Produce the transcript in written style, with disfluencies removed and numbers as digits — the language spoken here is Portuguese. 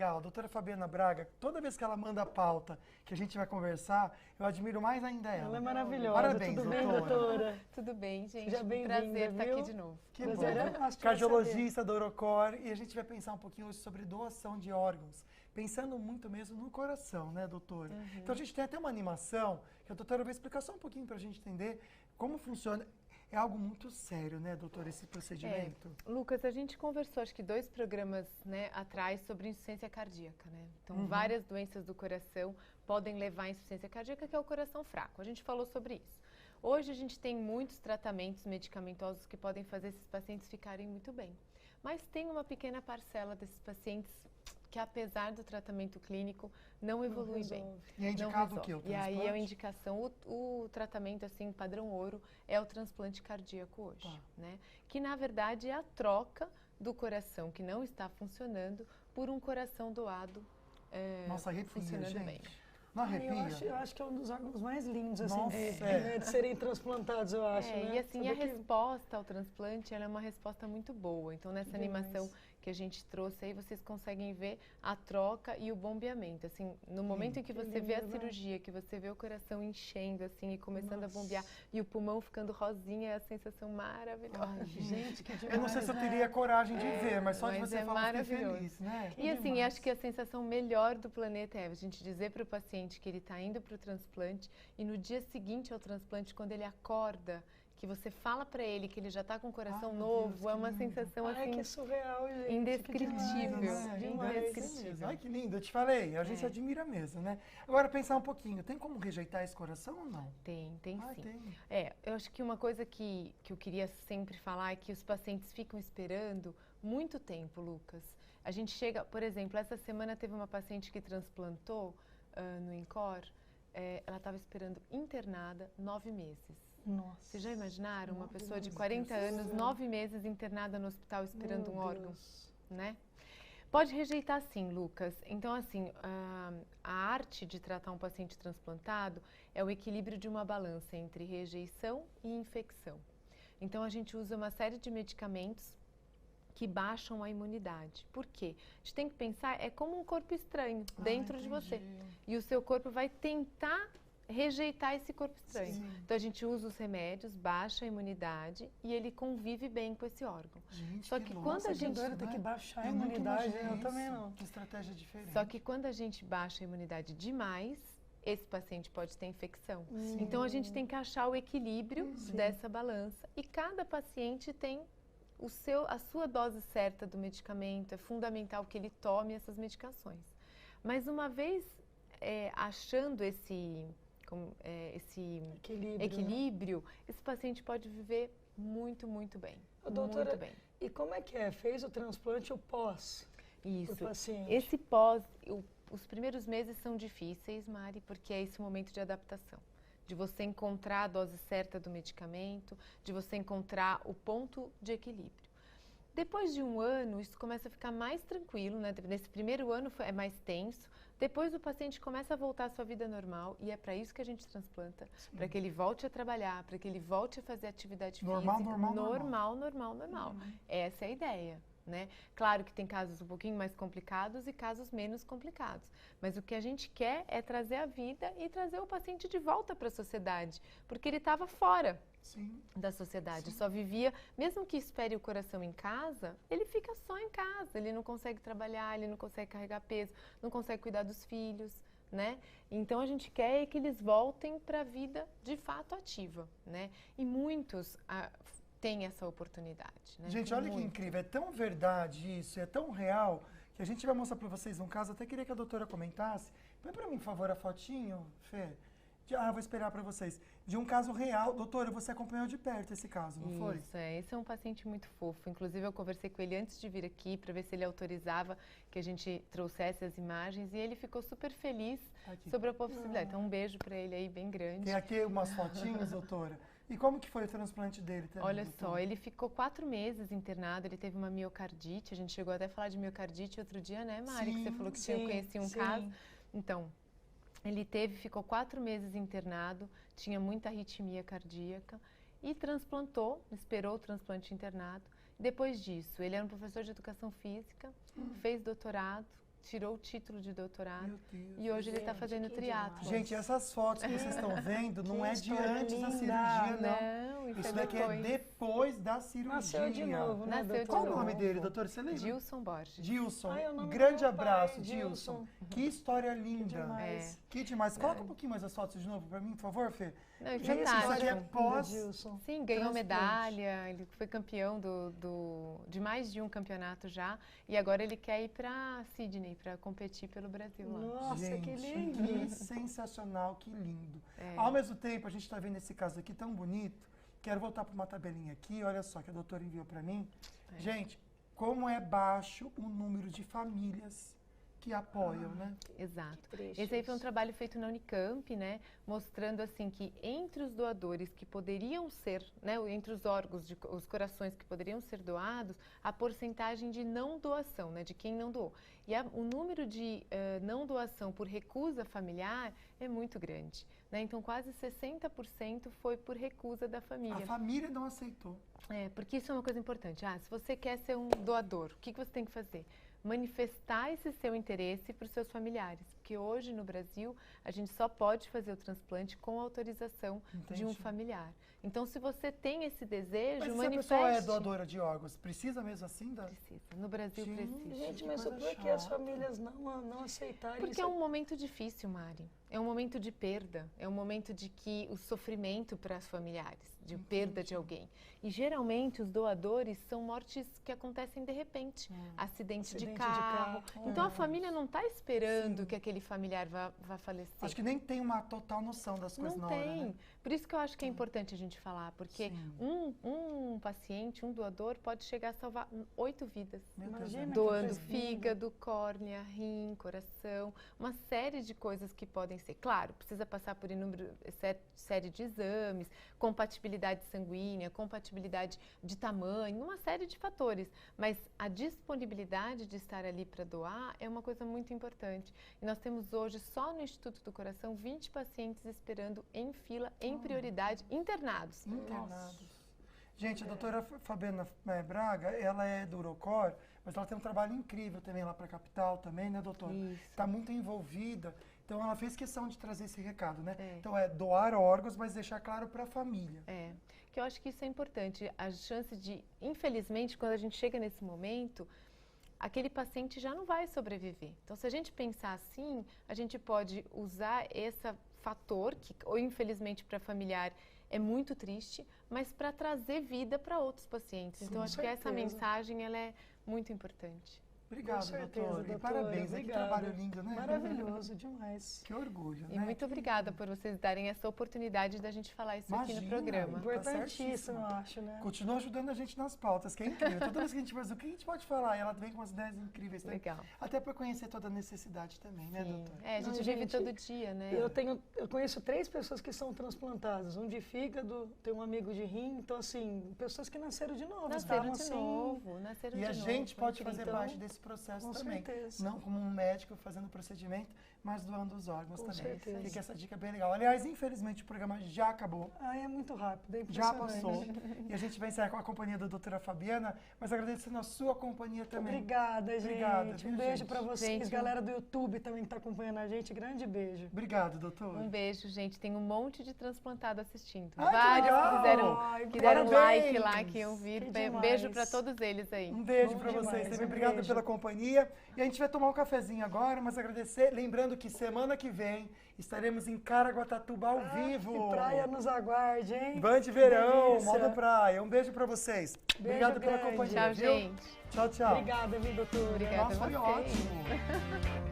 legal, a doutora Fabiana Braga, toda vez que ela manda a pauta que a gente vai conversar, eu admiro mais ainda ela. Ela é maravilhosa. Parabéns, Tudo bem, doutora? doutora? Tudo bem, gente. Seja bem-vinda, Prazer estar viu? aqui de novo. Que Prazer é bom. nosso te Cardiologista da Orocor, e a gente vai pensar um pouquinho hoje sobre doação de órgãos, pensando muito mesmo no coração, né, doutora? Então a gente tem até uma animação que a doutora vai explicar só um pouquinho para a gente entender como funciona. É algo muito sério, né, doutora, esse procedimento? Lucas, a gente conversou, acho que 2 programas, né, atrás sobre insuficiência cardíaca, né? Então, várias doenças do coração podem levar à insuficiência cardíaca, que é o coração fraco. A gente falou sobre isso. Hoje a gente tem muitos tratamentos medicamentosos que podem fazer esses pacientes ficarem muito bem. Mas tem uma pequena parcela desses pacientes que, apesar do tratamento clínico, não evolui bem. E é indicado o quê? O E aí é a transplante? indicação, o tratamento assim, padrão ouro, é o transplante cardíaco hoje, Tá. né? Que na verdade é a troca do coração que não está funcionando por um coração doado Nossa, arrepia, funcionando gente. bem. Não Ai, arrepia? eu acho que é um dos órgãos mais lindos, assim, Nossa, né, de serem transplantados, eu acho, né? E assim, Saber a que- resposta ao transplante, ela é uma resposta muito boa. Então, nessa Demais. animação que a gente trouxe aí, vocês conseguem ver a troca e o bombeamento. Assim, no momento em que você vê a lindo, né? cirurgia, que você vê o coração enchendo, assim, e começando a bombear, e o pulmão ficando rosinha, é a sensação maravilhosa. Ai, gente, que demais, Eu não sei se eu né? teria coragem de ver, mas só de mas você é falar, eu fiquei maravilhoso. feliz, né? E assim, acho que a sensação melhor do planeta é a gente dizer para o paciente que ele está indo para o transplante e no dia seguinte ao transplante, quando ele acorda, que você fala para ele que ele já está com o coração Ai, meu novo, Deus, é que uma lindo. sensação Ai, assim que surreal, gente. indescritível. Que demais, Né? demais. Indescritível. Ai, que lindo, eu te falei, a gente admira mesmo, né? Agora, pensar um pouquinho, tem como rejeitar esse coração ou não? Tem Ah, sim. tem. Eu acho que uma coisa que eu queria sempre falar é que os pacientes ficam esperando muito tempo, Lucas. A gente chega, por exemplo, essa semana teve uma paciente que transplantou no INCOR, ela estava esperando internada 9 meses. Nossa. Vocês já imaginaram uma pessoa de Deus 40 do anos, céu. 9 meses internada no hospital esperando Meu um órgão, Deus. né? Pode rejeitar sim, Lucas. Então, assim, a arte de tratar um paciente transplantado é o equilíbrio de uma balança entre rejeição e infecção. Então, a gente usa uma série de medicamentos que baixam a imunidade. Por quê? A gente tem que pensar, é como um corpo estranho dentro de você. Entendi. E o seu corpo vai tentar rejeitar esse corpo estranho. Sim. Então, a gente usa os remédios, baixa a imunidade e ele convive bem com esse órgão. Gente, Só que que louco quando a isso, gente- Doido, tem né? que baixar a Eu nunca imunidade, imaginei eu também isso. não. Que estratégia diferente. Só que quando a gente baixa a imunidade demais, esse paciente pode ter infecção. Sim. Então, a gente tem que achar o equilíbrio dessa balança. E cada paciente tem a sua dose certa do medicamento. É fundamental que ele tome essas medicações. Mas uma vez achando esse Equilíbrio, né? equilíbrio, esse paciente pode viver muito, muito bem. Ô, doutora, muito bem. E como é que é? Fez o transplante, o pós? Isso. Pro paciente. Esse pós, os primeiros meses são difíceis, Mari, porque é esse momento de adaptação. De você encontrar a dose certa do medicamento, de você encontrar o ponto de equilíbrio. Depois de 1 ano, isso começa a ficar mais tranquilo, né? Nesse primeiro ano é mais tenso. Depois o paciente começa a voltar à sua vida normal e é para isso que a gente transplanta, para que ele volte a trabalhar, para que ele volte a fazer atividade Normal, física. Normal. Essa é a ideia, né? Claro que tem casos um pouquinho mais complicados e casos menos complicados, mas o que a gente quer é trazer a vida e trazer o paciente de volta para a sociedade, porque ele estava fora Sim. da sociedade, só vivia, mesmo que espere o coração em casa, ele fica só em casa, ele não consegue trabalhar, ele não consegue carregar peso, não consegue cuidar dos filhos, né? Então a gente quer que eles voltem para a vida de fato ativa, né? E muitos têm essa oportunidade, né? Gente, olha que incrível, é tão verdade isso, é tão real, que a gente vai mostrar para vocês um caso, até queria que a doutora comentasse. Põe para mim, por favor, a fotinho, Fê. Vou esperar para vocês. De um caso real. Doutora, você acompanhou de perto esse caso, não foi? Isso, esse é um paciente muito fofo. Inclusive, eu conversei com ele antes de vir aqui para ver se ele autorizava que a gente trouxesse as imagens e ele ficou super feliz Aqui. sobre a possibilidade. Então, um beijo para ele aí, bem grande. Tem aqui umas fotinhas, doutora. E como que foi o transplante dele também? Olha doutora? só, ele ficou 4 meses internado, ele teve uma miocardite, a gente chegou até a falar de miocardite outro dia, né, Mari? Que você falou que conhecia um caso. Então, ele ficou 4 meses internado, tinha muita arritmia cardíaca e transplantou, esperou o transplante internado. Depois disso, ele era um professor de educação física, fez doutorado tirou o título de doutorado Meu Deus. e hoje ele está Gente, fazendo que triatlo. demais. Gente, essas fotos que vocês estão vendo não Que é de história antes da linda. cirurgia, não. Não, isso Isso é daqui depois. é depois da cirurgia. Nasceu de novo, né, Nasceu de doutor? Qual o novo. nome dele, doutor? Você lembra? Gilson Borges. Gilson. Ai, é o nome do Grande meu abraço, pai, Gilson. Gilson. Que história linda. Demais. Que demais. Coloca um pouquinho mais as fotos de novo pra mim, por favor, Fê. Não, é Gente, isso fantástico. aqui é pós- Gilson. Sim, ganhou transplante. medalha, ele foi campeão de mais de um campeonato já e agora ele quer ir para Sydney para competir pelo Brasil lá. Nossa, Gente, que lindo. que sensacional, que lindo. É. Ao mesmo tempo, a gente está vendo esse caso aqui tão bonito. Quero voltar para uma tabelinha aqui, olha só, que a doutora enviou para mim. É. Gente, como é baixo o número de famílias que apoiam, né? Exato. Triste Esse aí foi um isso. trabalho feito na Unicamp, né, mostrando assim que entre os doadores que poderiam ser, né, entre os órgãos, os corações que poderiam ser doados, a porcentagem de não doação, né, de quem não doou. E o número de não doação por recusa familiar é muito grande, né? Então quase 60% foi por recusa da A família. família não aceitou. É, porque isso é uma coisa importante. Se você quer ser um doador, o que você tem que fazer? Manifestar esse seu interesse para os seus familiares. Porque hoje no Brasil a gente só pode fazer o transplante com autorização de um Entendi. familiar. Então, se você tem esse desejo, Mas se a manifeste. pessoa é doadora de órgãos, precisa mesmo assim? Precisa. No Brasil Gente, precisa. Gente, que mas coisa por que as chata. famílias não aceitarem Porque isso? é um momento difícil, Mari. É um momento de perda. É um momento de que o sofrimento para os familiares, de perda de alguém. E geralmente os doadores são mortes que acontecem de repente. Acidente de carro. Então a família não está esperando Sim. que aquele familiar vá falecer. Acho que nem tem uma total noção das coisas Não na hora, tem. né? Por isso que eu acho que é importante a gente falar, porque Sim. um paciente, um doador, pode chegar a salvar 8 vidas. Meu Deus, Imagina é que Doando coisa linda. fígado, córnea, rim, coração, uma série de coisas que podem ser. Claro, precisa passar por série de exames, compatibilidade sanguínea, compatibilidade de tamanho, uma série de fatores. Mas a disponibilidade de estar ali para doar é uma coisa muito importante. E nós temos hoje, só no Instituto do Coração, 20 pacientes esperando em fila, em prioridade, internados. Internados. Gente, a doutora Fabiana Braga, ela é do Urocor, mas ela tem um trabalho incrível também lá para a capital também, né, doutora? Isso. Está muito envolvida. Então, ela fez questão de trazer esse recado, né? É. Então, é doar órgãos, mas deixar claro para a família. É, que eu acho que isso é importante. A chance de, infelizmente, quando a gente chega nesse momento, aquele paciente já não vai sobreviver. Então, se a gente pensar assim, a gente pode usar esse fator, que ou infelizmente para familiar é muito triste, mas para trazer vida para outros pacientes. Sim, Então, acho que essa certeza. mensagem ela é muito importante. Obrigado, certeza, doutor. E doutora, parabéns, né? Que obrigada. trabalho lindo, né? Maravilhoso demais. Que orgulho, E né? muito obrigada por vocês darem essa oportunidade da gente falar isso aqui no Imagina, programa. Tá Importantíssimo, certíssimo. eu acho, né? Continua ajudando a gente nas pautas, que é incrível. Toda vez que a gente faz o que a gente pode falar, e ela vem com umas ideias incríveis também. Legal. Até para conhecer toda a necessidade também, né, Sim. doutora? É, a gente Não, vive gente, todo dia, né? Eu conheço 3 pessoas que são transplantadas, um de fígado, tem um amigo de rim, então assim, pessoas que nasceram de novo, Nasceram estavam de assim, novo, nasceram E de a novo. gente pode fazer então, parte desse processo com também. certeza. Não como um médico fazendo o procedimento, mas doando os órgãos Com também. certeza. Fica essa dica bem legal. Aliás, infelizmente o programa já acabou. Ah, é muito rápido, é Já impressionante. passou. E a gente vai encerrar com a companhia da doutora Fabiana, mas agradecendo a sua companhia também. Obrigada, gente. Obrigada, viu, Um beijo gente? para vocês, Gente, galera do YouTube também que está acompanhando a gente. Grande beijo. Obrigado, doutor. Um beijo, gente. Tem um monte de transplantado assistindo. Ai, que Vários legal! que deram, Ai, que deram parabéns! like lá, que eu vi. Que Beijo demais. para todos eles aí. Um beijo Bom para demais, vocês também. um Obrigado beijo. pela companhia. E a gente vai tomar um cafezinho agora, mas agradecer. Lembrando que semana que vem estaremos em Caraguatatuba ao vivo. Que praia nos aguarde, hein? Band Verão, delícia. modo praia. Um beijo para vocês. Obrigado pela grande. companhia, Tchau, viu? gente. Tchau, tchau. Obrigada, viu, doutora? Obrigada Nossa, a foi vocês. ótimo.